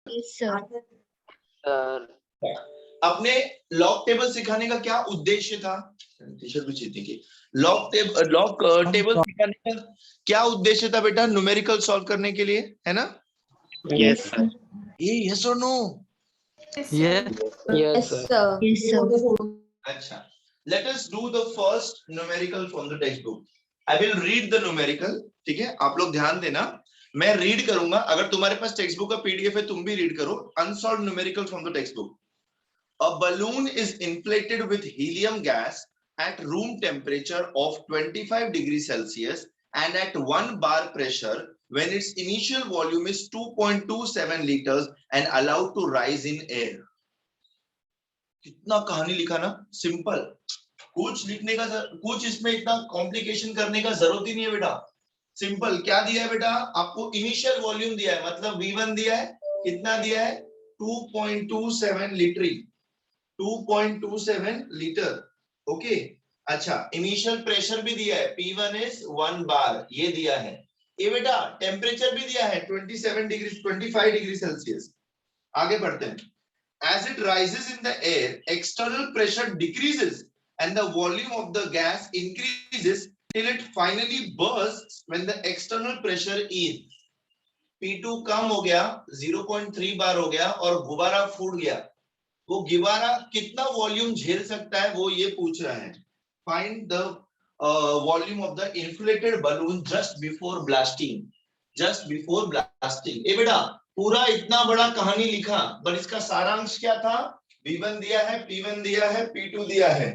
Yes, sir. अपने log table सिखाने का क्या उद्देश्य था? टीचर भी चीती की लॉग टेबल सिखाने का क्या उद्देश्य था बेटा? न्यूमेरिकल सॉल्व करने के लिए, है ना? Yes, sir. यस और no? Yes, sir. Yes, sir. अच्छा, let us do the first numerical from the textbook. I will read the numerical. ठीक है, आप लोग ध्यान देना, मैं रीड करूंगा. अगर तुम्हारे पास टेक्स्ट बुक का पीडीएफ है तुम भी रीड करो. Unsolved numerical from the text book. A balloon is inflated with helium gas at room temperature of 25 degrees Celsius and at 1 bar pressure when its initial volume is 2.27 liters and allowed to rise in air. कितना कहानी लिखा ना, simple. कुछ लिखने का, कुछ इसमें इतना कॉम्प्लिकेशन करने का जरूरत ही नहीं है बेटा. सिंपल. क्या दिया है बेटा? आपको इनिशियल वॉल्यूम दिया है, मतलब V1 दिया है. कितना दिया है? 2.27 लीटर. 2.27 लीटर. ओके. अच्छा, इनिशियल प्रेशर भी दिया है, P1 is 1 बार, ये दिया है. ये बेटा टेम्परेचर भी दिया है 27 डिग्री 25 डिग्री सेल्सियस. आगे बढ़ते हैं. As it rises in the air, external pressure decreases and the volume of the gas increases till it finally bursts when the external pressure is P2 कम हो गया, 0.3 बार हो गया और गुब्बारा फूट गया. वो गुब्बारा कितना वॉल्यूम झेल सकता है वो ये पूछ रहा है. Find the volume of the inflated balloon just before blasting. Just before blasting. ए बेटा पूरा इतना बड़ा कहानी लिखा, पर इसका सारांश क्या था? V1 दिया है, P1 दिया है, P2 दिया है.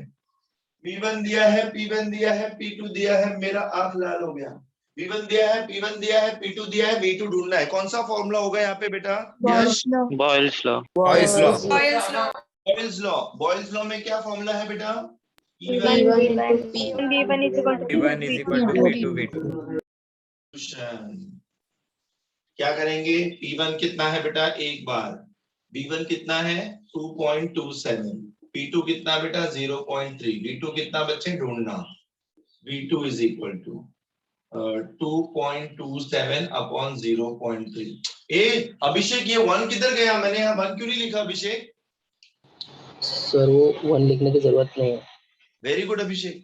V1 दिया है, P1 दिया है, P2 दिया है. मेरा आंख लाल हो गया. V1 दिया है, P1 दिया है, P2 दिया है, V2 ढूंढना है. कौन सा फॉर्मूला होगा यहाँ पे बेटा? Boyle's law. Boyle's law. Boyle's law. Boyle's law. Boyle's law. Boyle's law में क्या फॉर्मूला है बेटा? V1 into P. V1 is equal to V1 is equal to V2. क्या करेंगे? P1 कितना है बेटा? एक बार. V1 कितना है? 2.27. P2 कितना बेटा? 0.3. V2 कितना बच्चे ढूंढना? V2 is equal to 2.27 upon 0.3. ए अभिषेक, ये 1 किधर गया? मैंने यहाँ 1 क्यों नहीं लिखा अभिषेक? सर वो 1 लिखने की जरूरत नहीं है. वेरी गुड अभिषेक.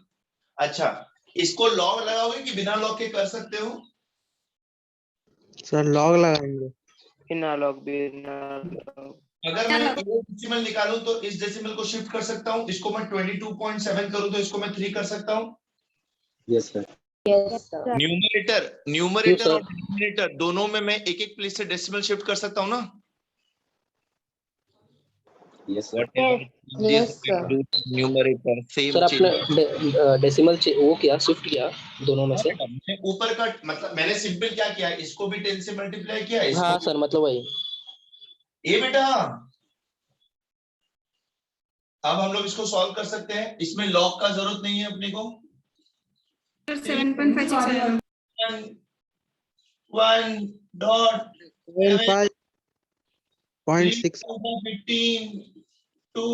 अच्छा, इसको लॉग लगाओगे कि बिना लॉग के कर सकते हो? सर लॉग लगाएंगे. बिना लॉग, बिना लॉग. अगर मैं ये डेसिमल निकालूं तो इस डेसिमल को शिफ्ट कर सकता हूं. इसको मैं 22.7 करूं तो इसको मैं 3 कर सकता हूं. Yes sir. Yes, sir. Numerator और डिनोमिनेटर दोनों में मैं एक एक प्लेस से डेसिमल शिफ्ट कर सकता हूं ना? Yes sir. Yes, sir. Numerator same sir आपने डेसिमल वो किया, शिफ्ट किया दोनों में से. ऊपर का मतलब मैंने सिंपल क्या किया, इसको भी 10 से मल्टीप्लाई किया. हाँ सर, मतलब वही. ये बेटा अब हम लोग इसको सॉल्व कर सकते हैं. इसमें लॉग का जरूरत नहीं है अपने को. 7.56 1 डॉट 5.6. 15 2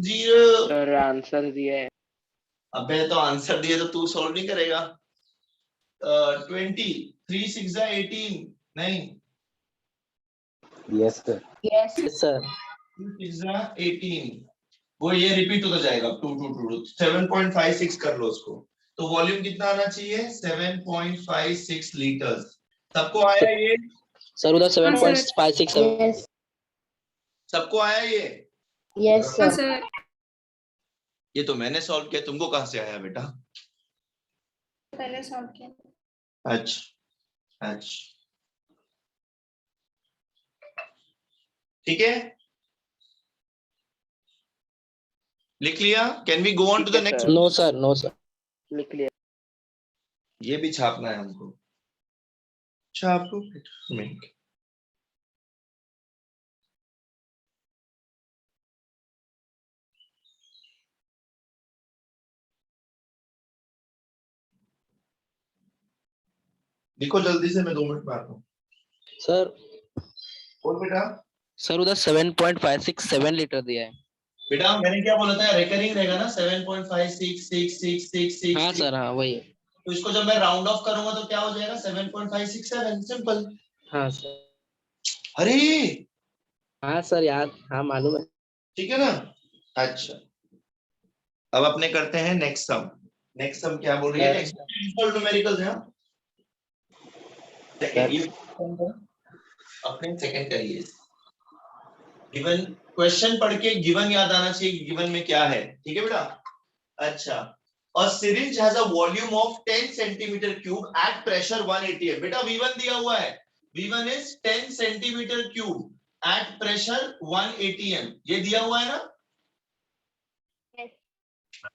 0. सर आंसर दिया है. अबे तो आंसर दिए तो तू सॉल्व नहीं करेगा. 20 3 6 18 नहीं. Yes sir. Yes. सर 2 6 18. वो ये रिपीट होता जाएगा. 2 2 2 7.56 कर लो उसको. तो वॉल्यूम कितना आना चाहिए? 7.56 लीटर्स. सबको आया ये? सर उधर 7.56 है. Yes. सबको आया ये? Yes, sir. ये तो मैंने सॉल्व किया, तुमको कहां से आया बेटा? पहले सॉल्व किया. अच्छा अच्छा, ठीक है, लिख लिया. Can we go on to the next? No sir, no sir. लिख लिया. ये भी छापना है हमको. छाप को मिनट. देखो जल्दी से, मैं 2 मिनट में आता हूँ. सर और बेटा? सर उधर 7.567 लीटर दिया है. बेटा मैंने क्या बोला था? रिकरिंग रहेगा ना 7.566666. हाँ सर, हाँ वही. तो इसको जब मैं राउंड ऑफ करूंगा तो क्या हो जाएगा? 7.567. सिंपल. हाँ सर. अरे हाँ सर याद, हाँ मालूम है। ठीक है ना? अच्छा, अब अपने करते हैं नेक्स्ट सम। नेक्स्ट सम क्या बोल रही है? नेक्स्ट न्यूमेरिकल्स है। सेकंड ये अपने सेकंड करिए। गिवन क्वेश्चन पढ़ के गिवन याद आना चाहिए, गिवन में क्या है। ठीक है बेटा? अच्छा, a syringe has a volume of 10 centimeter cube at pressure 1 atm। बेटा V1 दिया हुआ है, V1 is 10 centimeter cube at pressure 1 atm, ये दिया हुआ है ना?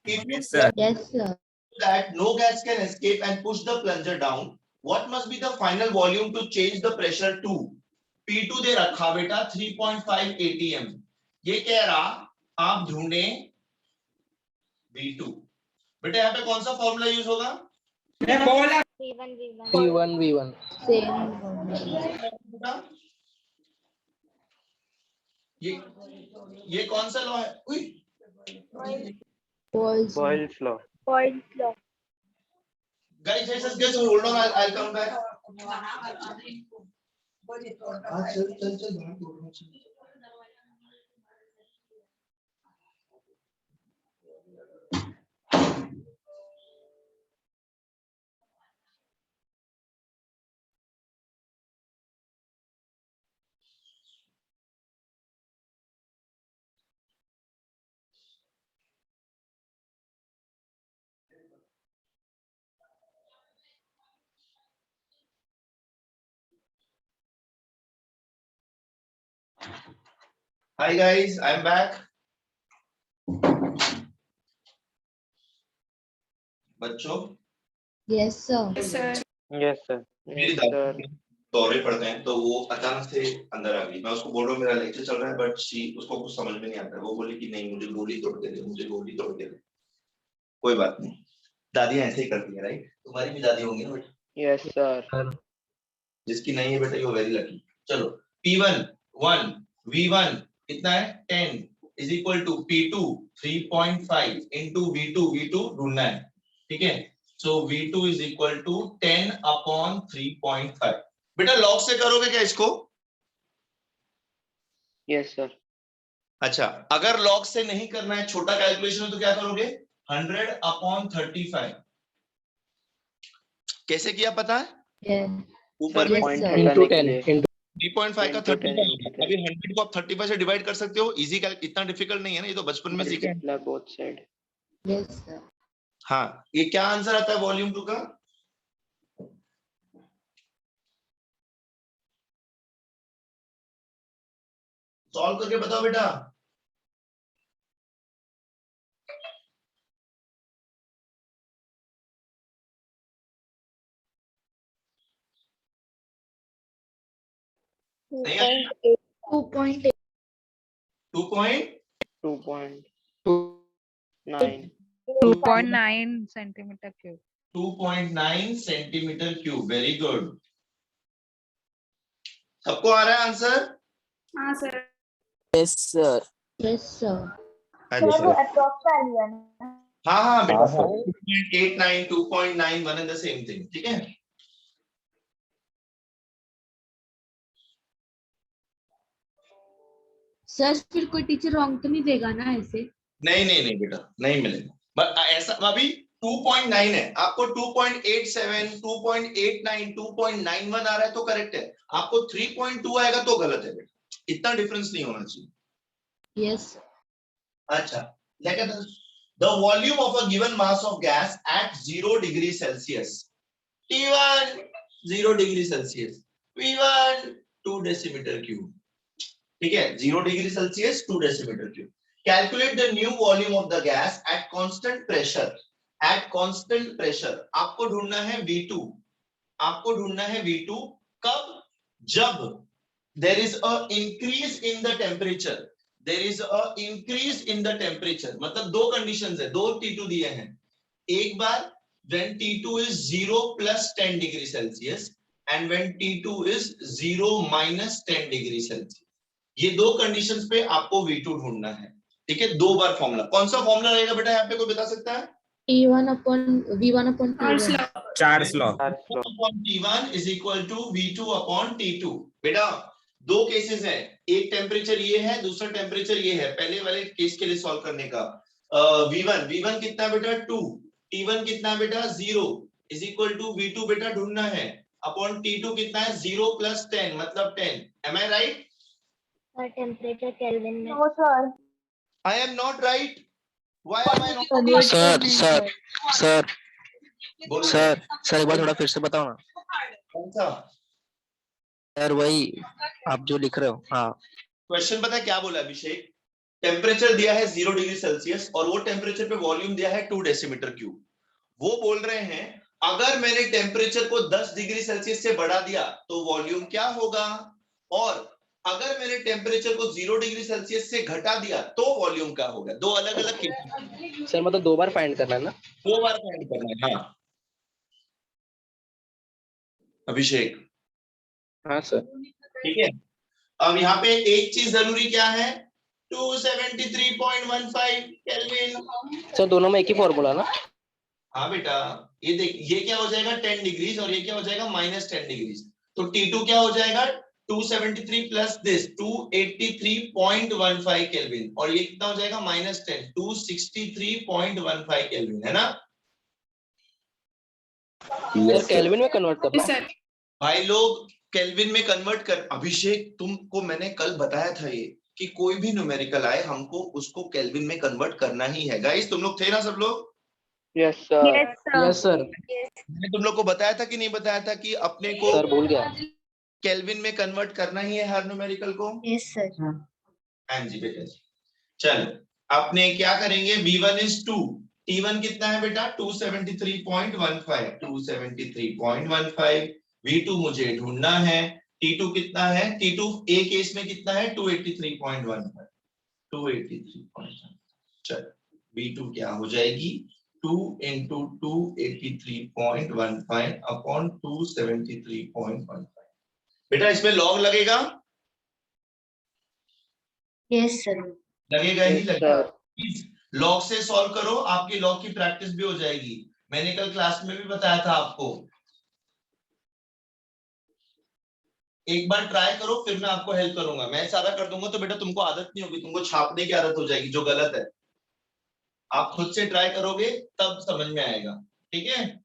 Yes, sir. Yes, sir. That no gas can escape and push the plunger down, what must be the final volume to change the pressure to? P2 दे रखा बेटा 3.5 atm। ये कह रहा आप ढूंढे V2। बेटा यहाँ पे कौन सा फॉर्मूला यूज होगा? V1 बेटा ये कौन सा लॉ है? Boys. Boyle's law. Guys, just hold on, I'll come back. चल बाहर दौड़ना चाहिए। Hi guys, I'm back. बच्चों Yes, sir. Yes, sir. मेरी Yes, दादी sir. दौरे पड़ते हैं तो वो अचानक से अंदर आ गई। मैं उसको बोल रहा हूँ मेरा लेक्चर चल रहा है, बट उसको कुछ समझ में नहीं आता। वो बोली कि नहीं मुझे गोली तोड़ के दे, मुझे गोली तोड़ के दे। कोई बात नहीं, दादियां ऐसे ही करती है, राइट? तुम्हारी भी दादी होंगी ना बेटा? Yes, sir. जिसकी नहीं है बेटा यू वेरी लकी। चलो P1 1, V1 कितना है 10 is equal to P2 3.5 into V2 ढूंढना है। ठीक है, so V2 is equal to 10 upon 3.5। बेटा लॉग से करोगे क्या इसको? Yes, sir. अच्छा, अगर लॉग से नहीं करना है, छोटा कैलकुलेशन तो क्या करोगे? 100 अपॉन 35। कैसे किया पता है? Yes. ऊपर Yes, Point sir. हटाने into के 10 लिए। into 3.5 का Into 10 35। अभी 100 को आप 35 से डिवाइड कर सकते हो, इजी इतना डिफिकल्ट नहीं है ना, ये तो बचपन में सीखे। Multiply both side. Yes, sir. हाँ, ये क्या आंसर आता है वॉल्यूम 2 का? सॉल्व करके बताओ बेटा। नहीं आया? 2.8. 2.9 2.9 centimeter cube. 2.9 centimetre cube. Very good. सबको आ रहा है आंसर? हाँ sir. yes sir Yes, sir. अच्छा, हाँ बेटा, हाँ। 2.89 2.9 one and the same thing. ठीक है, सर फिर कोई टीचर रॉन्ग तो नहीं देगा ना ऐसे? नहीं बेटा, नहीं मिलेगा। बट ऐसा अभी 2.9 है, आपको 2.87 2.89 2.91 आ रहा है तो करेक्ट है। आपको 3.2 आएगा तो गलत है बेटा, इतना डिफरेंस नहीं होना चाहिए। Yes. अच्छा, लेकिन the volume of a given mass of gas at 0 degree Celsius, T1 0 degree Celsius, V1 2 decimeter cube। ठीक है, 0 degree Celsius 2 decimetre cube. Calculate the new volume of the gas at constant pressure. At constant pressure आपको ढूंढना है V2। आपको ढूंढना है V2 कब? जब there is a increase in the temperature. There is a increase in the temperature, मतलब दो कंडीशंस है, दो T2 दिए हैं। एक बार when T2 is 0 plus 10 degree Celsius and when T2 is 0 minus 10 degree Celsius। ये दो कंडीशंस पे आपको V2 ढूंढना है। ठीक है, दो बार फॉर्मूला। कौन सा फॉर्मूला रहेगा बेटा यहाँ पे, कोई बता सकता है? T1 upon V1 upon Charles T1. law. Charles law. Charles law. T1 is equal to V2 upon T2। बेटा दो केसेस हैं, एक टेम्परेचर ये है, दूसरा टेम्परेचर ये है। पहले वाले केस के लिए सॉल्व करने का V1 कितना बेटा 2, T1 कितना बेटा 0 इज इक्वल टू V2 बेटा ढूंढना है अपॉन T2 कितना है 0 + 10 मतलब 10। एम आई राइट? टेम्परेचर केल्विन में। No, sir. I am not right. Why am I not? Sir बोलो सर एक बार थोड़ा फिर से बताओ ना कौन सा सर, वही आप जो लिख रहे हो। हाँ क्वेश्चन पता है क्या बोला अभिषेक? टेम्परेचर दिया है 0 डिग्री सेल्सियस और वो टेम्परेचर पे वॉल्यूम दिया है 2 डेसीमीटर क्यूब। वो बोल रहे हैं अगर मैंने टेम्परेचर को 10 डिग्री सेल्सियस से बढ़ा दिया तो वॉल्यूम क्या होगा, और अगर मैंने टेम्परेचर को 0 डिग्री सेल्सियस से घटा दिया तो वॉल्यूम क्या होगा। दो अलग अलग केस, सर, मतलब 2 बार फाइंड करना है ना? 2 बार फाइंड करना है। हाँ अभिषेक, हाँ सर। ठीक है। अब यहाँ पे एक चीज जरूरी क्या है, 273.15 केल्विन। सर दोनों में एक ही फॉर्मूला ना? हाँ बेटा, ये देख, ये क्या हो जाएगा 10 डिग्रीज और ये क्या हो जाएगा -10 डिग्रीज। तो T2 क्या हो जाएगा 273 प्लस दिस 283.15 केल्विन, और ये कितना हो जाएगा -10 263.15 केल्विन, है ना? सर केल्विन में कन्वर्ट करना। भाई लोग केल्विन में कन्वर्ट कर। अभिषेक तुमको मैंने कल बताया था ये कि कोई भी न्यूमेरिकल आए हमको उसको केल्विन में कन्वर्ट करना ही है। गाइस तुम लोग थे ना सब लोग? Yes, sir. Yes sir. मैंने तुम लोग को बताया था कि नहीं बताया था कि अपने को सर भूल गया। केल्विन में कन्वर्ट करना ही है हर न्यूमेरिकल को? Yes sir. हाँ जी बेटा जी। चलो आपने क्या करेंगे, V1 is 2, T1 कितना है बेटा 273.15 273.15, V2 मुझे ढूंढना है, T2 कितना है, T2 ए केस में कितना है 283.15 283.15। चलो V2 क्या हो जाएगी 2 into 283.15 अपॉन 273.15। बेटा इसमें लॉग लगेगा? Yes sir. लगेगा ही Yes, लगेगा। sir. लॉग से सॉल्व करो, आपकी लॉग की प्रैक्टिस भी हो जाएगी। मैंने कल क्लास में भी बताया था आपको, एक बार ट्राई करो फिर मैं आपको हेल्प करूंगा। मैं सारा कर दूंगा तो बेटा तुमको आदत नहीं होगी, तुमको छापने की आदत हो जाएगी जो गलत है। आप खुद से ट्राई करोगे तब समझ में आएगा, ठीक है?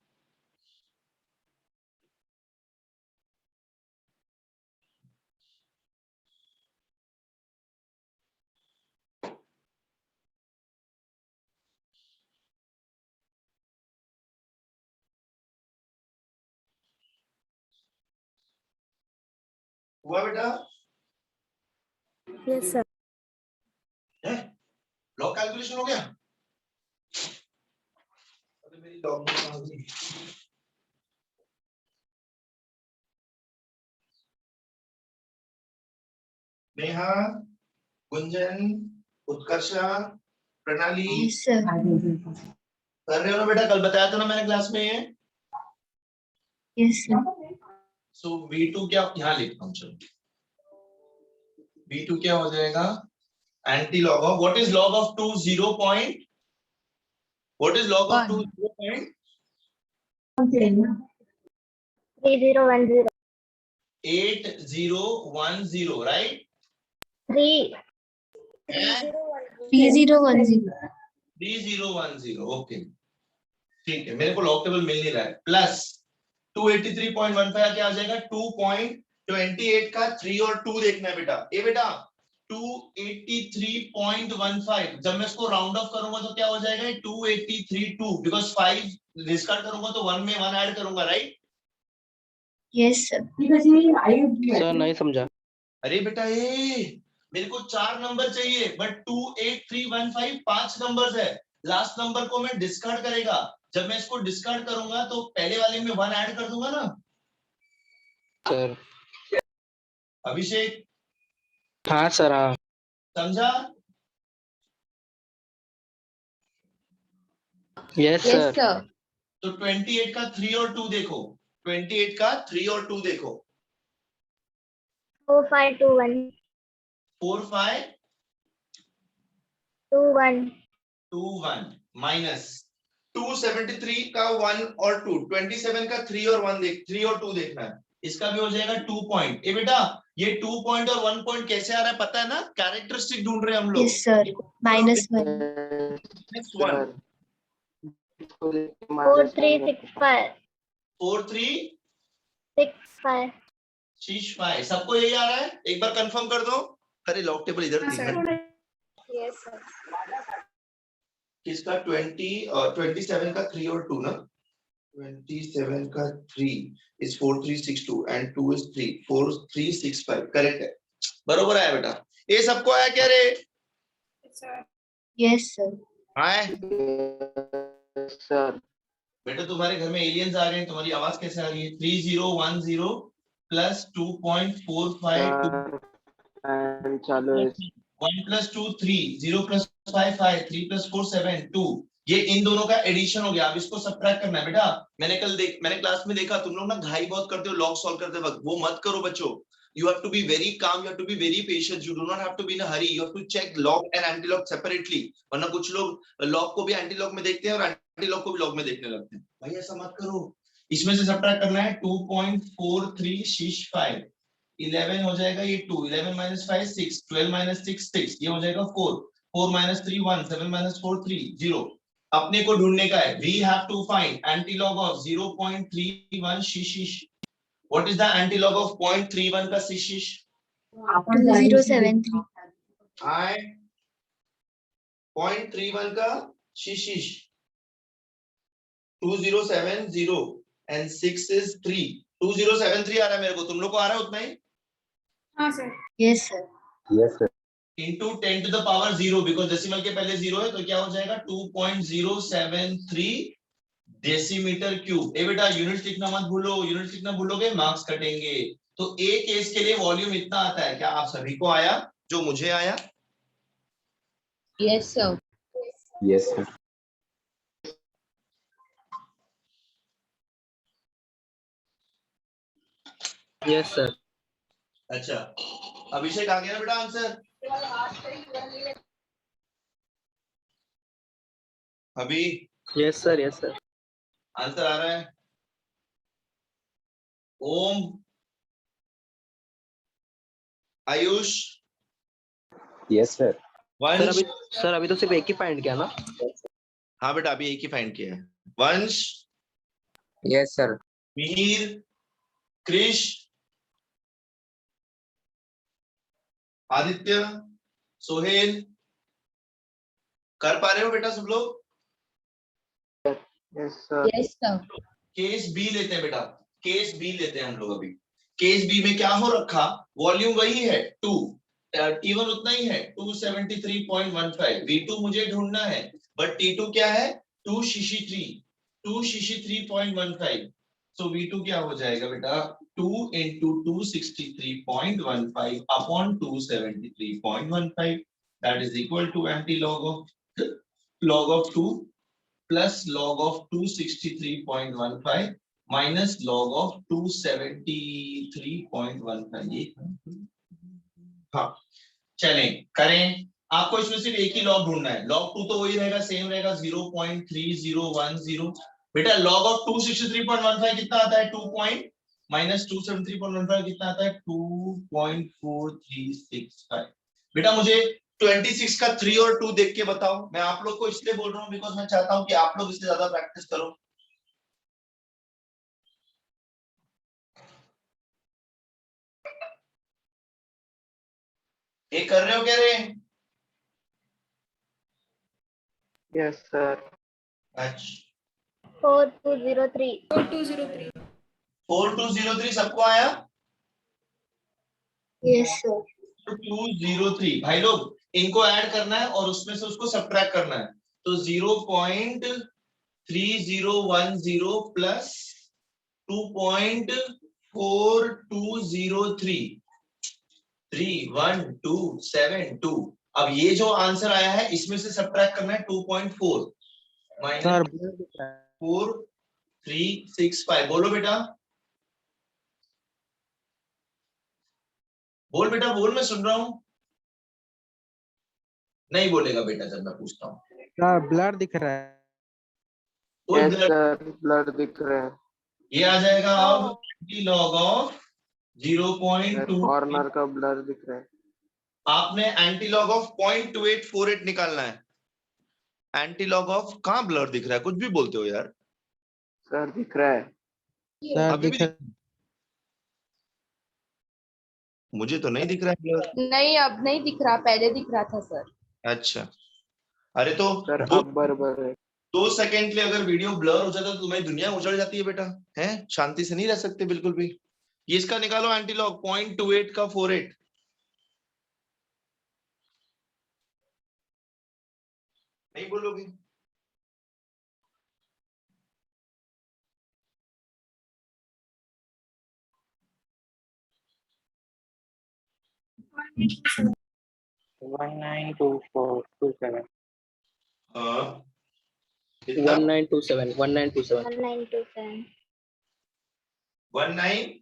हुआ बेटा? Yes sir. लॉग कैलकुलेशन हो गया? अरे मेरी लॉग बुक कहाँ गई? नेहा, गुंजन, उत्कर्षा, प्रणाली यस सर। कर रहे हो ना बेटा? कल बताया था ना मैंने क्लास में ये। Yes sir. सो V2 क्या, यहाँ लिखता हूँ चलो। V2 क्या हो जाएगा, anti log of, what is log of 2 0 point, what is log of 2 0 point 3010 8010, right? 3010 3010, okay ठीक है। मेरे को लॉग टेबल मिल नहीं रहा है। प्लस 283.15 क्या आ जाएगा 2.28 का 3 और 2 देखना है बेटा। ए बेटा 283.15 जब मैं इसको राउंड ऑफ करूंगा तो क्या हो जाएगा 283.2, बिकॉज 5 डिस्कार्ड करूंगा तो 1 में 1 ऐड करूंगा, राइट? Yes sir. सर नहीं समझा। अरे बेटा ये मेरे को 4 नंबर चाहिए बट 28315 5 नंबर्स है। लास्ट नंबर को मैं डिस्कार्ड करेगा, जब मैं इसको डिस्कार्ड करूंगा तो पहले वाले में 1 ऐड कर दूंगा ना सर अभिषेक, हाँ सर। हाँ समझा? Yes yes sir. सर। तो 28 का 3 और 2 देखो, 28 का 3 और 2 देखो, 4521 4521 माइनस 273 का 1 और 2, 27 का 3 और 1 देख, 3 और 2 देखना है, इसका भी हो जाएगा 2 पॉइंट। ए बेटा ये 2 पॉइंट और 1 पॉइंट कैसे आ रहा है पता है ना? कैरेक्टरिस्टिक ढूंढ रहे हैं हम लोग। Yes, sir. -1. -1 4365. 4365 65. सबको यही आ रहा है? एक बार कंफर्म कर दो। अरे लॉग टेबल इधर थी। Yes, sir. किसका 27 का 3 और 2 ना? 27 का 3 is 4362 and 2 is 3 4365 करेक्ट है। बरोबर है बेटा। ये सबको आया क्या रे? Yes, sir. आए सर बेटा तुम्हारे घर में एलियंस आ गए, तुम्हारी आवाज कैसे आ रही है? 3010 प्लस 2.452 चालू है 1 + 2 3 0 + 5 5 3 + 4 7 2 ये इन दोनों का एडिशन हो गया। अब इसको सबट्रैक्ट करना है बेटा। मैंने क्लास में देखा तुम लोग ना घाई बहुत करते हो लॉग सॉल्व करते वक्त, वो मत करो बच्चों। You have to be very calm, you have to be very patient, you do not have to be in a hurry, you have to check log and anti-log separately, वरना कुछ लोग log को भी anti-log में देखते हैं और anti-log को भी log में देखने लगते हैं। भाई ऐसा मत करो। इसमें से सबट्रैक्ट करना है 2.4365 11 हो जाएगा ये 2 11 - 5 6 12 - 6 6 ये हो जाएगा 4 4 - 3 1 7 - 4 3 0। अपने को ढूंढने का है। We have to find anti-log of 0.31 शीशिश। What is the anti-log of 0.31 का शीशिश? 2073. I 0.31 का शीशिश 2070 and 6 is 3 2073 आ रहा है मेरे को, तुम लोग को आ रहा है उतना ही? Yes, sir. Into 10 to the power 0 because decimal के पहले 0 है तो क्या हो जाएगा 2.073 डेसीमीटर क्यूब। ए बेटा यूनिट लिखना मत भूलो, यूनिट लिखना भूलोगे मार्क्स कटेंगे। तो एक केस के लिए वॉल्यूम इतना आता है। क्या आप सभी को आया जो मुझे आया? Yes, sir. Yes, sir. Yes, sir. अच्छा अभिषेक आ गया ना बेटा आंसर? अभी Yes, sir. Yes, sir. Answer आ रहा है? Om, Ayush, Yes, sir. Vansh. Sir अभी तो सिर्फ एक ही फाइंड किया ना? हाँ बेटा अभी एक ही फाइंड किया है। वंश, Yes, sir. मीर, कृष, आदित्य, सोहेल, कर पा रहे हो बेटा सब लोग? Yes sir Yes, sir. Case B लेते हैं बेटा, केस बी लेते हैं हम लोग अभी। केस बी में क्या हो रखा? वॉल्यूम वही है 2, T1 उतना ही है 273.15। V2 मुझे ढूंढना है बट T2 क्या है 263.15। सो V2 क्या हो जाएगा बेटा 2 × 263.15 upon 273.15 that is equal to log of 2 plus log of 263.15 minus log of 273.15। हाँ चलें करें। आपको इसमें सिर्फ एक ही लॉग ढूंढना है। log 2 तो वही रहेगा, सेम रहेगा 0.3010। बेटा log of 263.15 कितना आता है 2 पॉइंट माइनस 273.15 कितना आता है 2.4365। बेटा मुझे 26 का 3 और 2 देख के बताओ। मैं आप लोग को इसलिए बोल रहा हूँ बिकॉज मैं चाहता हूँ कि आप लोग इससे ज्यादा प्रैक्टिस करो। ये कर रहे हो क्या रे? यस सर अच्छा 4203. 4203 सबको आया? Yes, sir. 203 भाई लोग इनको ऐड करना है और उसमें से उसको सब्ट्रैक्ट करना है। तो 0.3010 प्लस 2.4203 31272। अब ये जो आंसर आया है इसमें से सब्ट्रैक्ट करना है 2.4 माइनस 4365। बोलो बेटा, बोल बेटा बोल, मैं सुन रहा हूं। नहीं बोलेगा बेटा जब मैं पूछता हूँ। ब्लर दिख रहा है। यस सर ब्लड दिख रहा है। ये आ जाएगा अब log of 0.2। कॉर्नर का ब्लर दिख रहा है। आपने एंटीलॉग ऑफ 0.2848 निकालना है। एंटीलॉग ऑफ कहाँ ब्लर दिख रहा है? कुछ भी बोलते हो यार। सर दिख रहा है। सर अभी भी दिख मुझे तो नहीं दिख रहा है ब्लर। नहीं, अब नहीं दिख रहा, पहले दिख रहा था सर। अच्छा, अरे तो सर दो अब बराबर है। 2 सेकंड के लिए अगर वीडियो ब्लर हो जाता तो तुम्हारी दुनिया उजड़ जाती है बेटा। हैं, शांति से नहीं रह सकते बिल्कुल भी। ये इसका निकालो एंटीलॉग 0.28 का 48। नहीं बोलोगे? हाँ, कितना? 1927 1927 1927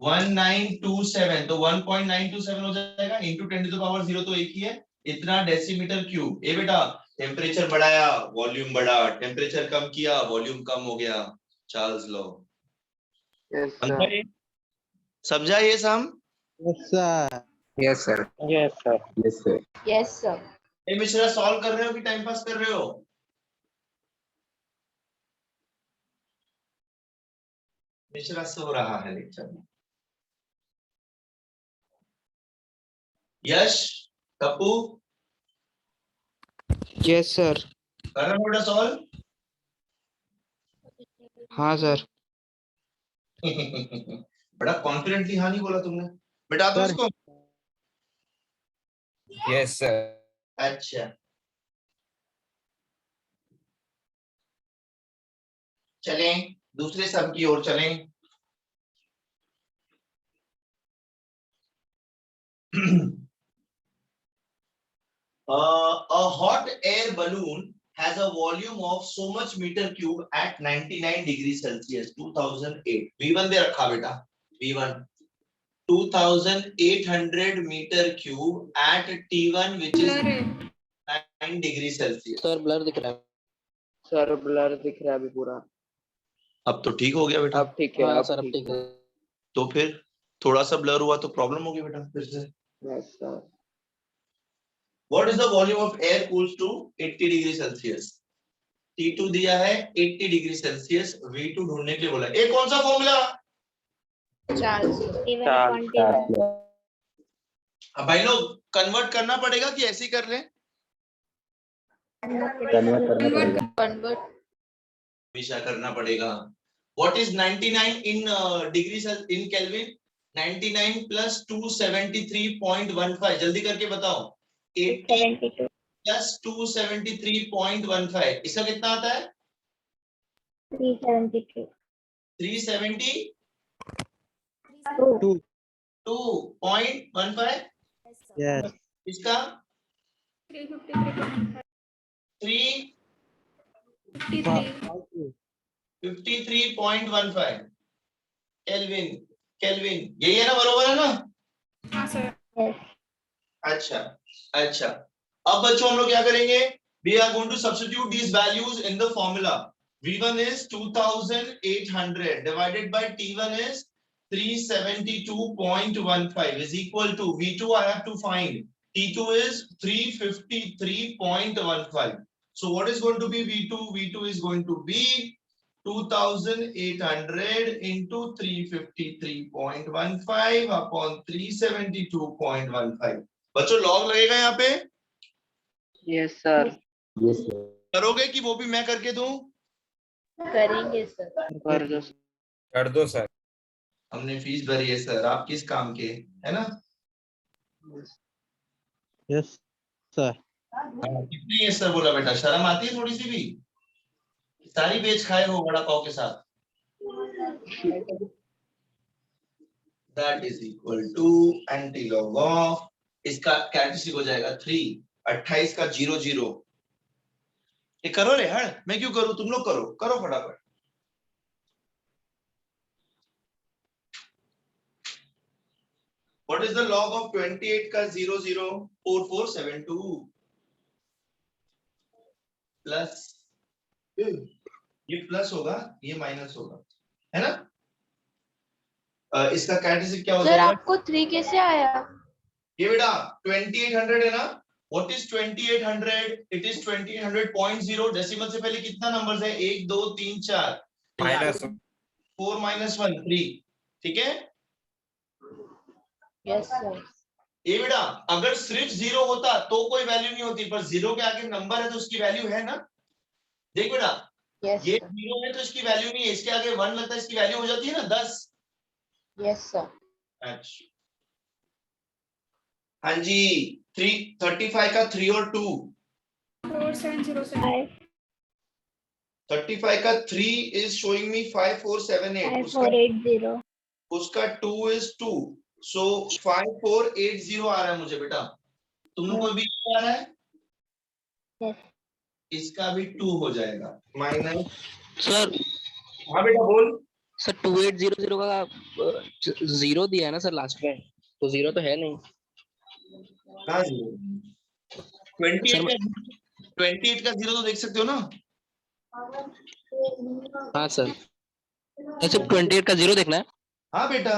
1927 तो 1.927 हो जाएगा इंटू 10⁻0 तो एक ही है। इतना डेसीमीटर क्यूब। ए बेटा, टेम्परेचर बढ़ाया वॉल्यूम बढ़ा, टेम्परेचर कम किया वॉल्यूम कम हो गया। Charles law. Yes sir. समझा ये sum? Sir. Yes, sir. Yes sir. Yes, sir. Yes sir. A Mishra, solve कर रहे हो कि टाइम पास कर रहे हो? मिश्रा सो रहा है लेक्चर में। यश, कपू, यस सर। कर रहे हो बेटा सॉल्व? हाँ सर। बड़ा कॉन्फिडेंटली हाँ नहीं बोला तुमने। बेटा तो सर। इसको। Yes, sir. अच्छा, चलें दूसरे सम की ओर चलें। A hot air balloon has a volume of so much meter cube at 99 degrees Celsius 2008। V1 दे रखा बेटा, V1 2800 meter cube at T1 which is 9 degrees Celsius। Sir blur दिख रहा है। सर ब्लर दिख रहा है अभी पूरा। अब तो ठीक हो गया बेटा। अब ठीक है। हाँ अब सर अब ठीक है। तो फिर थोड़ा सा ब्लर हुआ तो प्रॉब्लम होगी बेटा फिर से। Yes sir. What is the volume of air cooled to 80 degree Celsius? T2 दिया है 80 डिग्री सेल्सियस, V2 ढूंढने के लिए बोला। ये कौन सा फॉर्मूला? चार्ल्स। अब भाई लोग कन्वर्ट करना पड़ेगा कि ऐसे ही कर लें? Convert करना पड़ेगा। कन्वर्ट। हमेशा करना पड़ेगा। What is 99 in degree in Kelvin? 99 plus 273.15 जल्दी करके बताओ। 80 plus 273.15 इसका कितना आता है? 372 372.15। यस। इसका 353.15 केल्विन। केल्विन यही है ना, बरोबर है ना? हाँ सर। अच्छा अच्छा, अब बच्चों हम लोग क्या करेंगे? We are going to substitute these values in the formula. V1 is 2800 divided by T1 is 372.15 is equal to V2 I have to find. T2 is 353.15. So what is going to be V2? V2 is going to be 2800 into 353.15 upon 372.15। बच्चों log लगेगा यहाँ पे? Yes sir. Yes, sir. करोगे कि वो भी मैं करके दूं? करेंगे सर। कर दो। कर दो सर। हमने फीस भरी है सर, आप किस काम के, है ना? Yes sir. कितनी है सर बोला बेटा? शर्म आती है थोड़ी सी भी? सारी बेच खाए हो वड़ा पाव के साथ। That is equal to antilog of, इसका कैरेक्टरिस्टिक हो जाएगा 3, 28 का 0 0। ये करो रे हर, मैं क्यों करूं, तुम लोग करो, करो फटाफट। What is the log of 28 का 0 0? 4472 प्लस, ये प्लस होगा ये माइनस होगा, है ना? इसका कैरेक्टरिस्टिक क्या हो सर जाएगा? आपको 3 कैसे आया? ये बेटा 2800 है ना? What is 2800? It is 2800.0। Decimal से पहले कितना नंबर्स है? 1 2 3 4 माइनस 4 -1 3। ठीक है? Yes sir. ये बेटा अगर सिर्फ जीरो होता तो कोई वैल्यू नहीं होती, पर जीरो के आगे नंबर है तो उसकी वैल्यू है ना। देख बेटा यस ये सर। जीरो है तो इसकी वैल्यू नहीं है, इसके आगे 1 लगता है, इसकी वैल्यू हो जाती है ना 10। Yes sir. अच्छा हाँ जी। 35 का 3 और 2, 4707 35 का 3 इज शोइंग मी 5478, उसका 5480 उसका 2 इज 2, सो 5480 आ रहा है मुझे बेटा। तुम लोग को भी आ रहा है? यस इसका भी 2 हो जाएगा माइनस। सर हाँ बेटा बोल। सर 2800 का जीरो दिया है ना सर लास्ट में, तो जीरो तो है नहीं हाँ जी 28 सर। का 28 का जीरो तो देख सकते हो ना। हाँ सर, सिर्फ 28 का जीरो देखना है। हाँ बेटा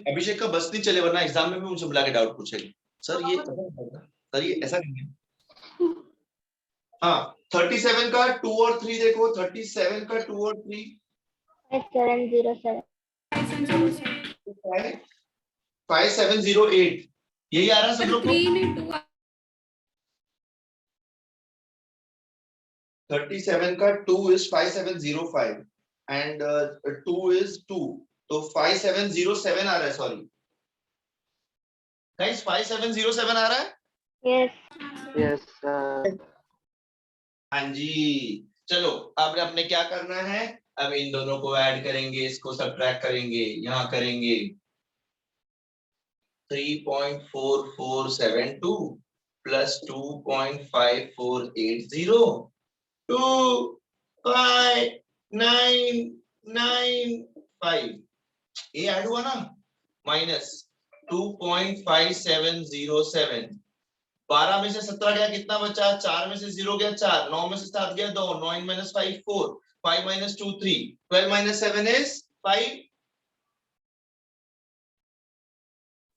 अभिषेक का बस नहीं चले, वरना एग्जाम में भी मुझे बुला के डाउट पूछेगा, सर ये सर ये ऐसा नहीं है। हाँ 37 का 2 और 3 देखो, 37 का 2 और 3 5707 5708, यही आ रहा है सब लोग को। 37 का 2 is 5705 and 2 is 2, तो 5707 आ रहा है। सॉरी गाइस 5707 आ रहा है। Yes yes sir. हाँ जी चलो अब अपने क्या करना है, अब इन दोनों को ऐड करेंगे, इसको सब्ट्रैक्ट करेंगे, यहाँ करेंगे 3.4472 प्लस 2.5480 25995, ये ऐड हुआ ना, माइनस 2.5707। 12 में से 17 गया, कितना बचा? 4 में से 0 गया 4, 9 में से 7 गया 2, 9 - 5 4, 5 - 2 3, 12 - 7 is 5।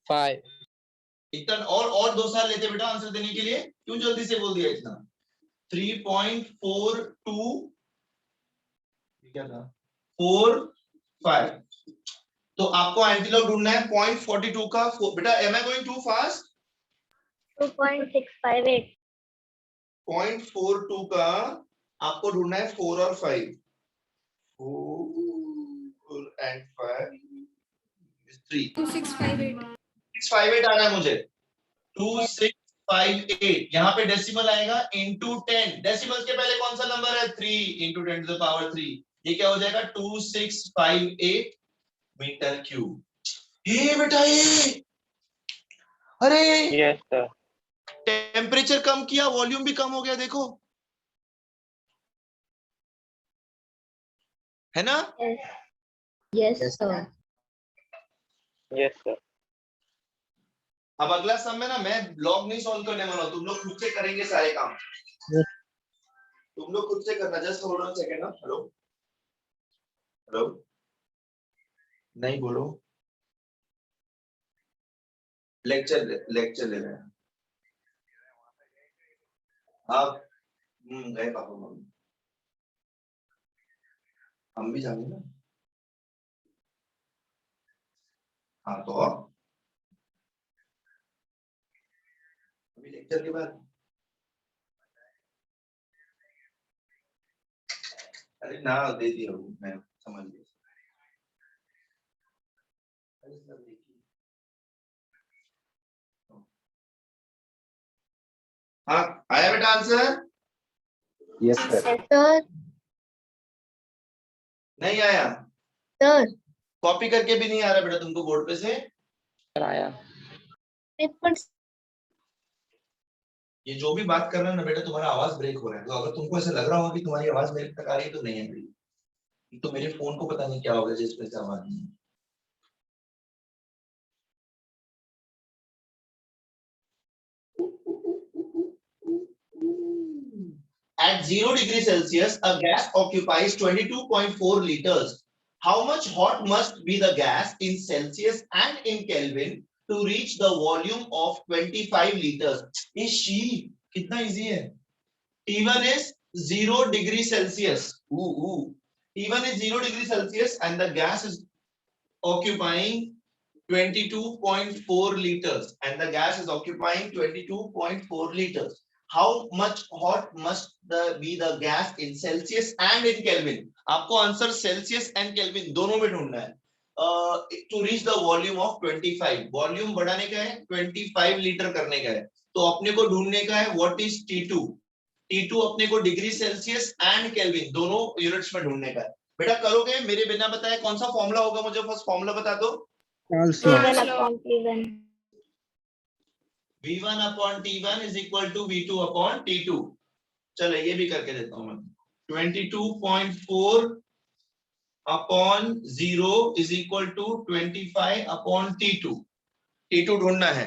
5 इतना और 2 साल लेते बेटा आंसर देने के लिए, क्यों जल्दी से बोल दिया इतना? 3.42 क्या था 45। तो आपको एंटीलॉग ढूंढना है 0.42 का। बेटा am I going too fast? 2658 0.42 का आपको ढूंढना है 4 और 5, 4 and 5 is 3, 658 आना है मुझे। 2658 यहाँ पे डेसिमल आएगा इनटू 10, डेसिमल के पहले कौन सा नंबर है? 3 इंटू 10 टू द पावर 3, ये क्या हो जाएगा? 2658 मीटर क्यूब। ये बेटा ये, अरे यस सर। टेम्परेचर कम किया, वॉल्यूम भी कम हो गया, देखो है ना। Yes sir. Yes sir. अब अगला सम में ना मैं लॉग नहीं सॉल्व करने वाला हूं, तुम लोग खुद से करेंगे सारे काम। तुम लोग खुद से करना। Just hold on second. Hello hello नहीं बोलो। लेक्चर ले रहे हैं आप। गए पापा मम्मी, हम भी जाएंगे ना। हाँ तो अभी लेक्चर के बाद, अरे ना दे दिया हूँ मैं, समझ गया। अरे सर देखिए, हाँ आया बेटा आंसर? Yes sir. सर नहीं आया? सर कॉपी करके भी नहीं आ रहा बेटा तुमको बोर्ड पे से? आया। पेपर ये जो भी बात कर रहा है ना बेटा, तुम्हारा आवाज ब्रेक हो रहा है, तो अगर तुमको ऐसा लग रहा होगा कि तुम्हारी आवाज मेरे तक आ रही है तो नहीं है भाई, तो मेरे फोन को पता नहीं क्या होगा जिसमें से आवाज नहीं है। at 0 degrees Celsius, a gas occupies 22.4 liters. How much hot must be the gas in Celsius and in Kelvin to reach the volume of 25 liters? ये शी कितना easy है? T1 is 0 degree Celsius. T1 is 0 degree Celsius and the gas is occupying 22.4 liters and the gas is occupying 22.4 liters. How much hot must be the gas in Celsius and in Kelvin? आपको answer Celsius and Kelvin दोनों में ढूंढना है. To reach the volume of 25. Volume बढ़ाने का है, 25 litre करने का है. तो अपने को ढूंढने का है what is T2. T2 अपने को डिग्री सेल्सियस एंड केल्विन दोनों यूनिट्स में ढूंढने का है. बेटा करोगे मेरे बिना बताए? कौन सा फॉर्मूला होगा? मुझे फर्स्ट फॉर्मूला बता दो. V1 upon T1. V1 upon T1 is equal to V2 upon T2. चलो ये भी करके देता हूं मैं. 22.4 upon 0 is equal to 25 upon T2. T2 ढूंढना है.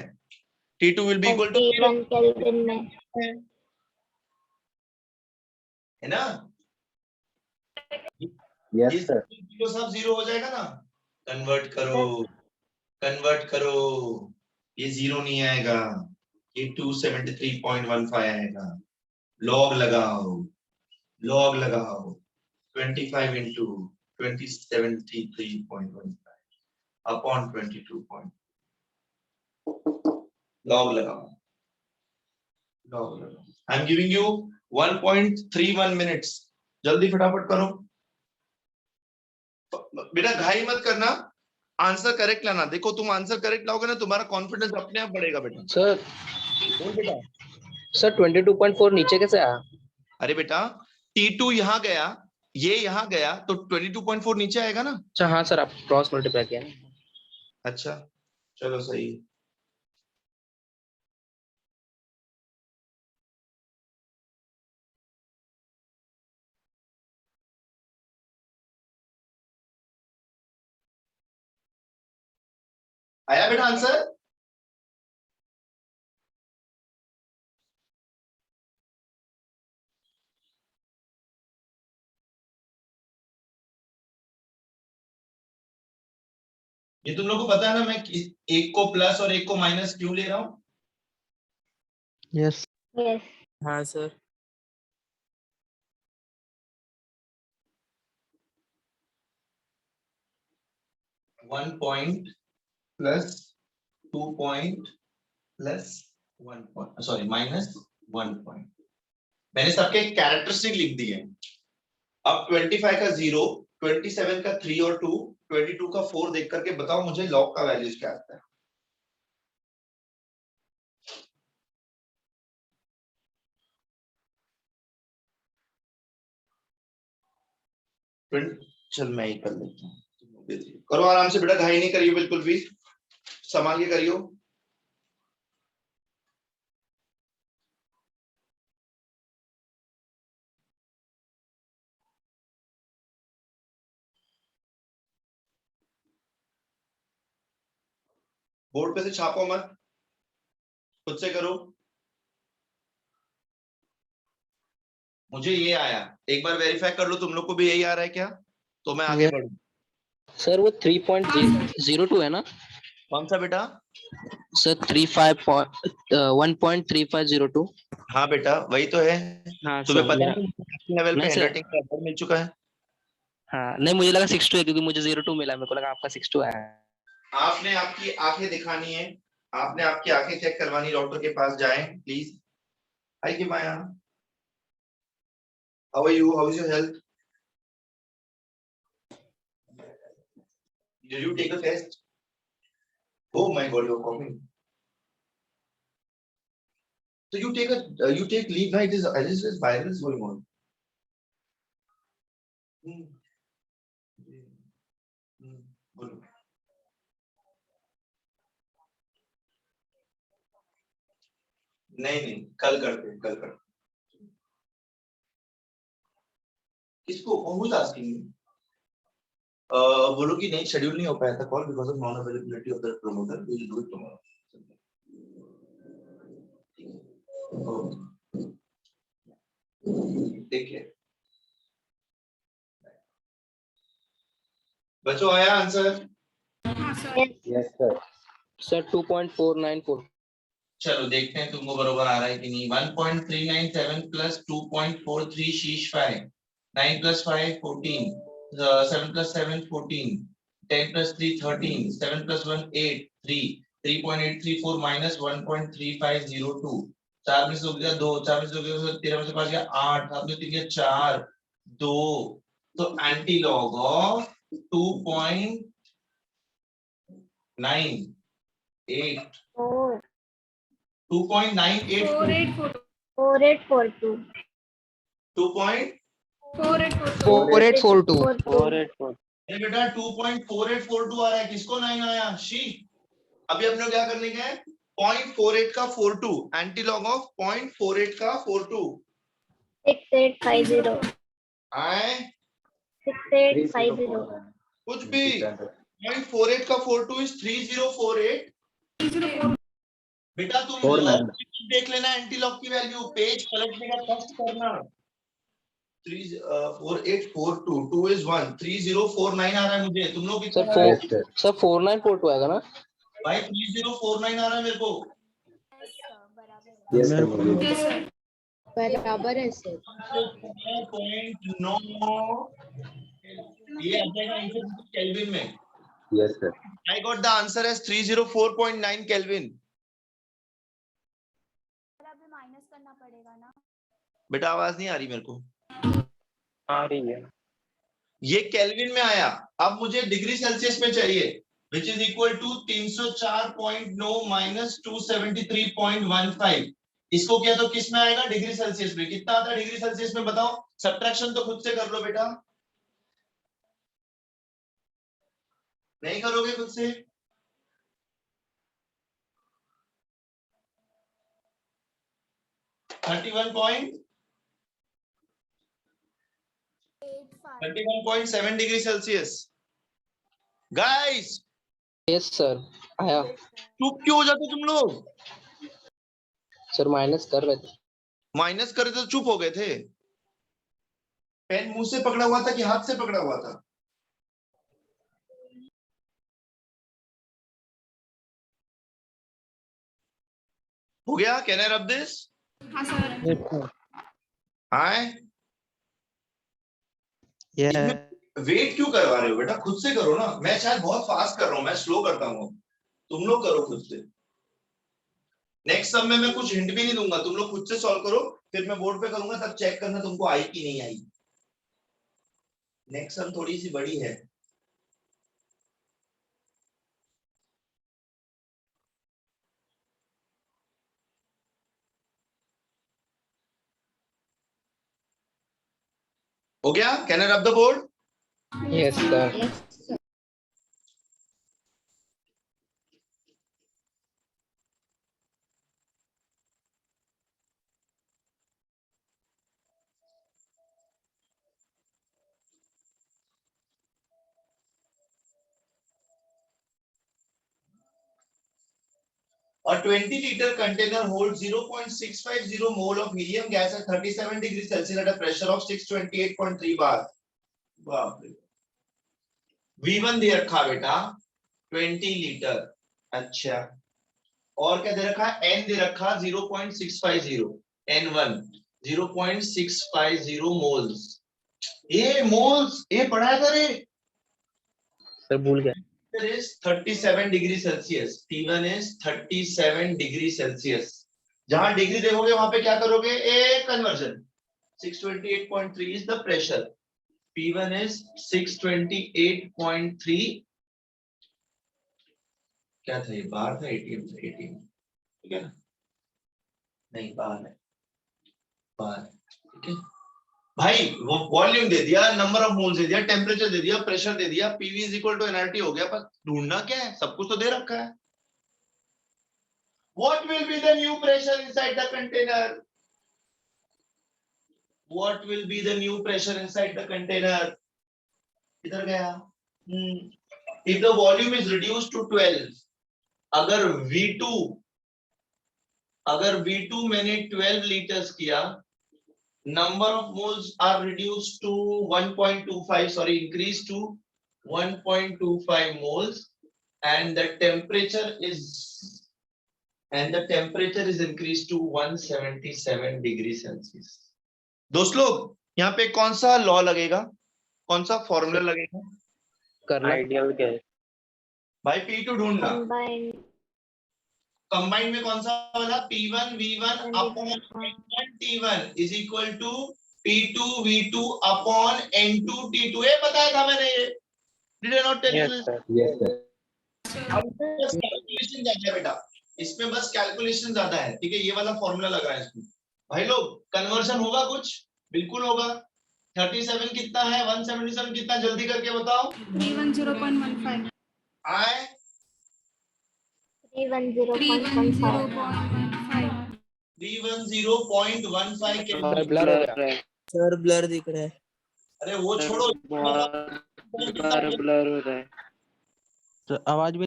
T2 will be equal to T1 Kelvin में. है ना? Yes, sir. तो सब 0 हो जाएगा ना? कन्वर्ट करो. ये 0 नहीं आएगा, ये 273.15 आएगा. लॉग लगाओ. 25 into 273.15 upon 22. लॉग लगाओ. I am giving you 1.31 minutes. जल्दी फटाफट करो. बेटा घाई मत करना, आंसर करेक्ट लाना. देखो तुम आंसर करेक्ट लाओगे ना, तुम्हारा कॉन्फिडेंस अपने आप बढ़ेगा बेटा. सर बोल बेटा. सर 22.4 नीचे कैसे आया? अरे बेटा T2 यहाँ गया, ये यहाँ गया, तो 22.4 नीचे आएगा ना. अच्छा हाँ सर, आप क्रॉस मल्टीप्लाई किया ना. अच्छा चलो सही. आया बेटा आंसर? ये तुम लोग को पता है ना, मैं एक को प्लस और एक को माइनस क्यों ले रहा हूं? Yes. Yes. हाँ sir. 1 point plus 2 point plus 1 point, sorry minus 1 point. मैंने सबके कैरेक्टरिस्टिक लिख दिए. अब 25 का 0, 27 का 3 और 2, 22 का 4 देख करके बताओ मुझे लॉग का वैल्यूज क्या आता है. चल मैं ही कर लेता हूँ. करो आराम से बेटा, घाई नहीं करियो, बिल्कुल भी संभाल के करियो. बोर्ड पे से छापो मत, खुद से करो. मुझे ये आया, एक बार वेरीफाई कर लो तुम लोग को भी यही आ रहा है क्या, तो मैं आगे बढ़ूं. सर वो 3.02 है ना? कौन सा बेटा? सर 1.3502. हाँ बेटा वही तो है. हाँ तुम्हें सर, पता मेरा- है लेवल पे नहीं सर. हैंडराइटिंग का अवार्ड मिल चुका है. हाँ नहीं, मुझे लगा 62 है क्योंकि मुझे 02 मिला, मेरे को लगा आपका 62 आया है. आपने आपकी आंखें दिखानी है, आपने आपकी आंखें चेक करवानी, डॉक्टर के पास जाएं प्लीज. हाय की Maya, how are you, how is your health? Did you take a test? Oh my God, you're coughing. So you take leave, right? This is viral is going on. बोलो. नहीं कल करते हैं, कल करते. किसको? who's asking me? बोलो कि नहीं, शेड्यूल नहीं हो पाया था call because of non availability of the promoter. We will do it tomorrow. देखिए बच्चों आया आंसर? Yes, sir. सर 2.494. चलो देखते हैं तुमको बरोबर आ रहा है कि नहीं। 1.397 प्लस 2.43 शीश 5, 9 plus 5 14, 7 plus 7 14, 10 plus 3 13, 7 plus 1 8, 3, 3.834 minus 1.3502, 4 में से हो गया 2, 4 में से हो गया 13 में से 5 गया 8, 7 में 3 गया 4, 2, तो एंटी लॉग ऑफ 2.98 4 2.98 4842 4842. 484. अरे बेटा 2.4842 आ रहा है, किसको 9 आया? शी। अभी अपने क्या करने का है? 0.48 का 42, एंटी लॉग ऑफ 0.48 का 42 6850 आए 6850 कुछ भी। 0.48 का 42 इज 3048। बेटा तुम 49. देख लेना एंटी लॉग की वैल्यू, पेज पलटने का कष्ट करना। 4842 2 is 1 3049 आ रहा है मुझे, तुम लोग कितना सर आ रहा है? Yes, sir. सर 4942 आएगा ना? भाई 3049 आ रहा है मेरे को। Yes, sir. बराबर है सर। 0.9 ये आ जाएगा आंसर केल्विन में। Yes, sir. I got the answer as 304.9 kelvin. Minus करना पड़ेगा ना। बेटा आवाज नहीं आ रही मेरे को। आ रही है। ये केल्विन में आया, अब मुझे डिग्री सेल्सियस में चाहिए, which is equal to 304.9 minus 273.15। इसको किया तो किस में आएगा? डिग्री सेल्सियस में। कितना आता है डिग्री सेल्सियस में बताओ? सब्ट्रैक्शन तो खुद से कर लो बेटा। नहीं करोगे खुद से? $31.7 degree Celsius. Guys yes sir आया। चुप क्यों हो जाते तुम लोग? सर माइनस कर रहे थे। माइनस करे तो चुप हो गए थे। पेन मुंह से पकड़ा हुआ था कि हाथ से पकड़ा हुआ था? हो गया? Can I rub this? हाँ सर। हाय वेट क्यों करवा रहे हो बेटा? खुद से करो ना। मैं शायद बहुत फास्ट कर रहा हूं, मैं स्लो करता हूँ, तुम लोग करो खुद से। नेक्स्ट सम में मैं कुछ हिंट भी नहीं दूंगा, तुम लोग खुद से सॉल्व करो, फिर मैं बोर्ड पे करूंगा, तब चेक करना तुमको आई कि नहीं आई। नेक्स्ट सम थोड़ी सी बड़ी है। हो गया? कैन आई रब the board? Yes sir. A 20-liter container holds 0.650 mole of helium gas at 37 degrees Celsius at a pressure of 628.3 bar. बाप रे। V1 दे रखा बेटा 20 लीटर। अच्छा, और क्या दे रखा है? N दे रखा 0.650, N1 0.650 मोल्स। ये मोल्स ये पढ़ा था रे? सर भूल गया। is 37 degree Celsius, T1 is 37 degree Celsius. जहां डिग्री देखोगे वहां पे क्या करोगे? ए conversion. 628.3 is the pressure, P1 is 628.3। क्या था ये? बार था? एटीएम था? एटीएम ठीक है ना? नहीं बार है, बार ठीक है भाई। वो वॉल्यूम दे दिया, नंबर ऑफ मोल्स दे दिया, टेम्परेचर दे दिया, प्रेशर दे दिया, PV is equal to NRT हो गया। पर ढूंढना क्या है? सब कुछ तो दे रखा है। What will be the new pressure inside the container? What will be the new pressure inside the container? किधर गया? If the volume is reduced to 12, अगर V2 मैंने 12 लीटर्स किया, number of moles are reduced to 1.25, sorry, increased to 1.25 moles, and the temperature is increased to 177 degree Celsius. दोस्त लोग यहाँ पे कौन सा लॉ लगेगा, कौन सा फॉर्मूला लगेगा? करना आइडियल गैस। भाई P2 ढूंढना। Combined. कंबाइंड में कौन सा वाला? P1 V1 upon N1 T1 is equal to P2 V2 upon N2 T2। ये बताया था मैंने, ये did I not tell you? Yes sir. Yes, sir. बस कैलकुलेशन ज्यादा है बेटा, इसमें बस कैलकुलेशन ज्यादा है, ठीक है? ये वाला फॉर्मूला लगा है इसमें। भाई लोग कन्वर्जन होगा कुछ? बिल्कुल होगा। 37 कितना है, 177 कितना, जल्दी करके बताओ। 310.15. आए 310.15. 310.15 के और ब्लर हो गया है सर, ब्लर दिख रहा है। अरे वो छोड़ो, ब्लर हो रहा है। तो आवाज भी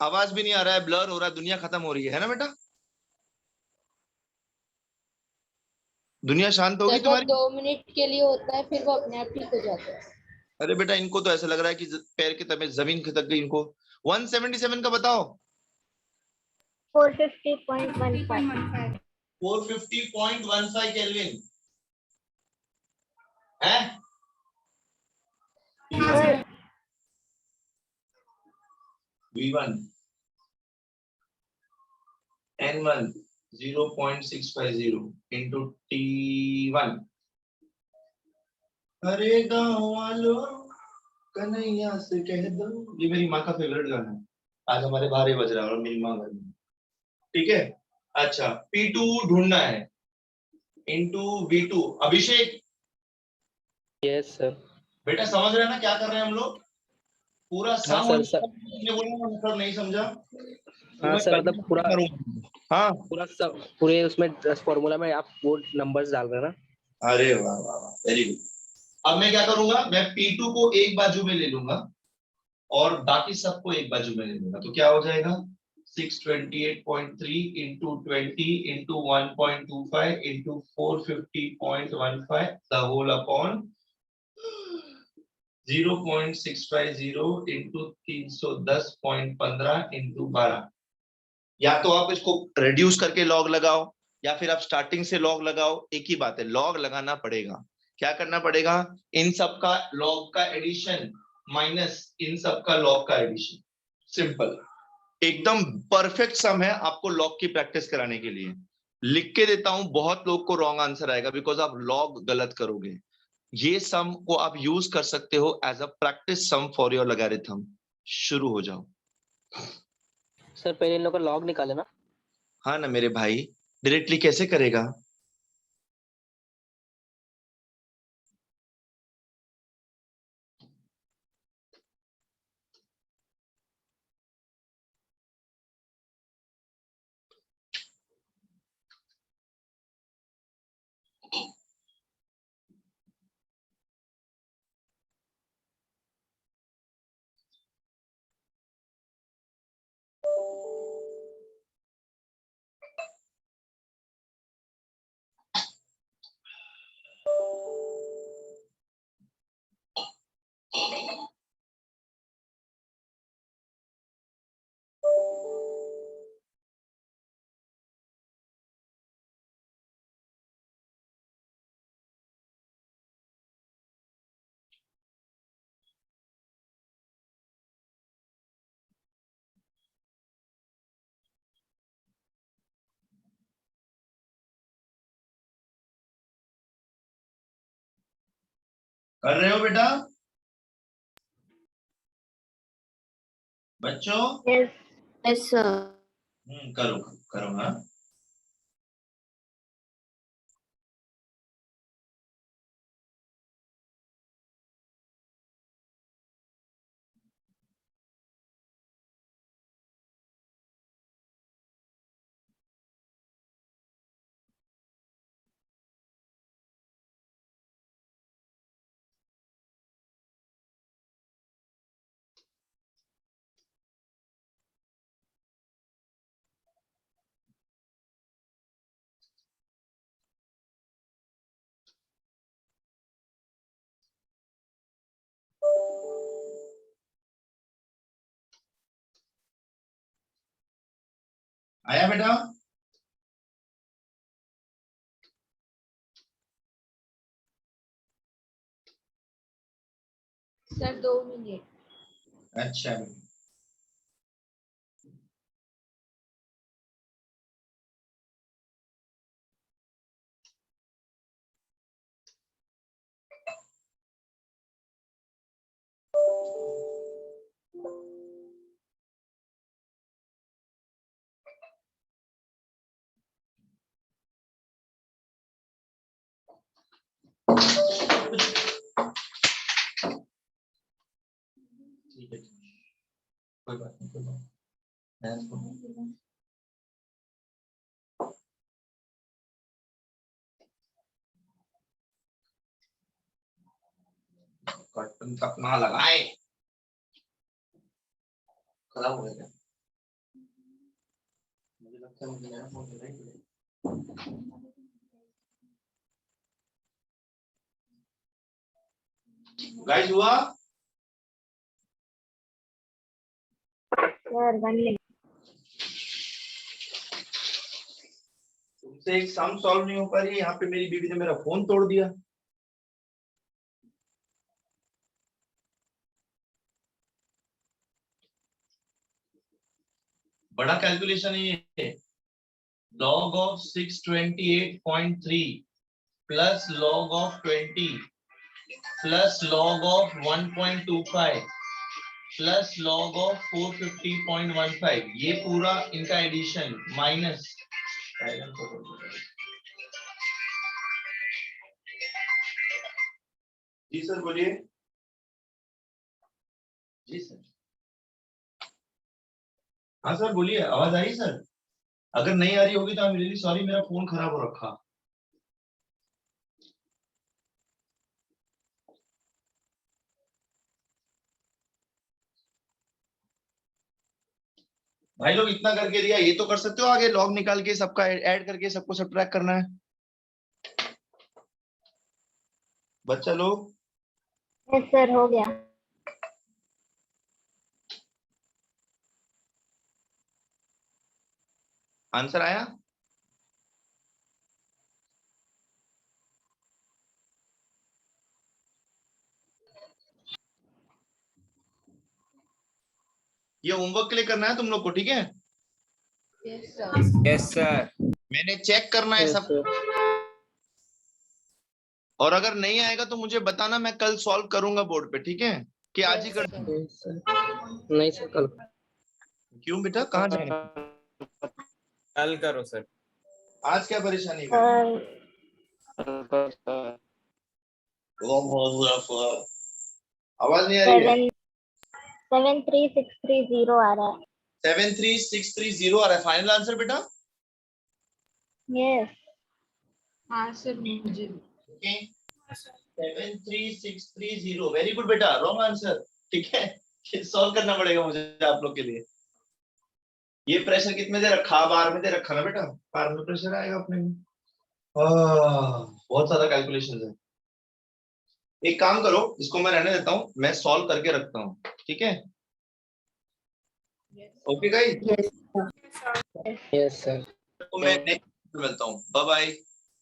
आवाज भी नहीं आ रहा है, ब्लर हो रहा है, दुनिया खत्म हो रही है ना बेटा? दुनिया शांत होगी सर वो तुम्हारी? 2 मिनट के लिए होता है, फिर वो अपने आप ठीक हो जाता है। अरे बेटा इनको तो ऐसा लग रहा है कि पैर के तले जमीन खिसक गई इनको। 177 का बताओ। 450.15. 450.15 केल्विन है। V1 N1 0.650 into T1। अरे गाँव वालों कन्हैया से कह दो, ये मेरी माँ का फेवरेट गाना है। आज हमारे बाहर ही बज रहा है और मेरी माँ घर में, ठीक है? अच्छा P2 ढूंढना है into V2। अभिषेक यस सर। बेटा समझ रहे हैं ना क्या कर रहे हैं हम लोग? पूरा हाँ सम सर, बोलना, मतलब नहीं समझा? हाँ सर, मतलब पूरा हाँ पूरा सब पूरे उसमें फॉर्मूला में आप वो नंबर्स डाल रहे हैं ना। अरे वाह वाह वाह, वेरी गुड। अब मैं क्या करूंगा, मैं P2 को एक बाजू में ले लूंगा और बाकी सबको एक बाजू में ले लूंगा, तो क्या हो जाएगा? 628.3 into 20 into 1.25 into 450.15 the whole upon 0.650 into 310.15 into 12। या तो आप इसको रिड्यूस करके लॉग लगाओ या फिर आप स्टार्टिंग से लॉग लगाओ, एक ही बात है, लॉग लगाना पड़ेगा। क्या करना पड़ेगा? इन सब का लॉग का एडिशन माइनस इन सब का लॉग का एडिशन। सिंपल, एकदम परफेक्ट सम है आपको लॉग की प्रैक्टिस कराने के लिए। लिख के देता हूं, बहुत लोग को रॉन्ग आंसर आएगा बिकॉज आप लॉग गलत करोगे। ये सम को आप यूज कर सकते हो as a practice sum for your logarithm. शुरू हो जाओ। सर पहले इन लोग का लॉग निकाले ना। हाँ ना मेरे भाई, डायरेक्टली कैसे करेगा? कर रहे हो बेटा बच्चों? Yes. Yes, sir. करो करो हाँ। आया बेटा? Sir 2 minute. अच्छा ठीक है, कोई बात नहीं, कोई बात नहीं। मैं इसको- कर्टन तक ना लगाए, खराब हो गया। मुझे लगता है मुझे नया फोन लेना ही पड़ेगा। गाइस हुआ? Sir, 1 minute. तुमसे एक सम सॉल्व नहीं हो पा रही, यहाँ पे मेरी बीवी ने मेरा फोन तोड़ दिया। बड़ा कैलकुलेशन है ये। log of 628.3 plus log of 20 plus log of 1.25 plus log of 450.15, ये पूरा इनका एडिशन माइनस। जी सर बोलिए। जी सर, हाँ सर बोलिए, आवाज आ रही है सर? अगर नहीं आ रही होगी तो आई एम रियली सॉरी, मेरा फोन खराब हो रखा। भाई लोग इतना करके दिया, ये तो कर सकते हो आगे लॉग निकाल के सबका ऐड करके सबको सब्ट्रैक्ट करना है। बच्चा लोग Yes, sir, हो गया. आंसर आया? ये होमवर्क के लिए करना है तुम लोग को, ठीक है? Yes sir. Yes, sir. मैंने चेक करना है Yes, सब, sir. और अगर नहीं आएगा तो मुझे बताना, मैं कल सॉल्व करूंगा बोर्ड पे, ठीक है? कि आज ही कर। Yes, sir. नहीं सर कल। क्यों बेटा, कहाँ जाएंगे? कल करो सर। आज क्या परेशानी है? Sir, आवाज नहीं आ रही है? 73630 आ रहा है. 73630 आ रहा है। फाइनल आंसर बेटा? Yes. हाँ सर मुझे। 73630, वेरी गुड बेटा, रॉन्ग आंसर, ठीक है? सॉल्व करना पड़ेगा मुझे आप लोग के लिए। ये प्रेशर कितने दे रखा? बार में दे रखा ना बेटा, बार में प्रेशर आएगा अपने में। बहुत सारा कैलकुलेशन है। एक काम करो, इसको मैं रहने देता हूँ, मैं सॉल्व करके रखता हूँ, ठीक है? Okay guys, Yes, sir. तो मैं नेक्स्ट मिलता हूँ। Bye bye.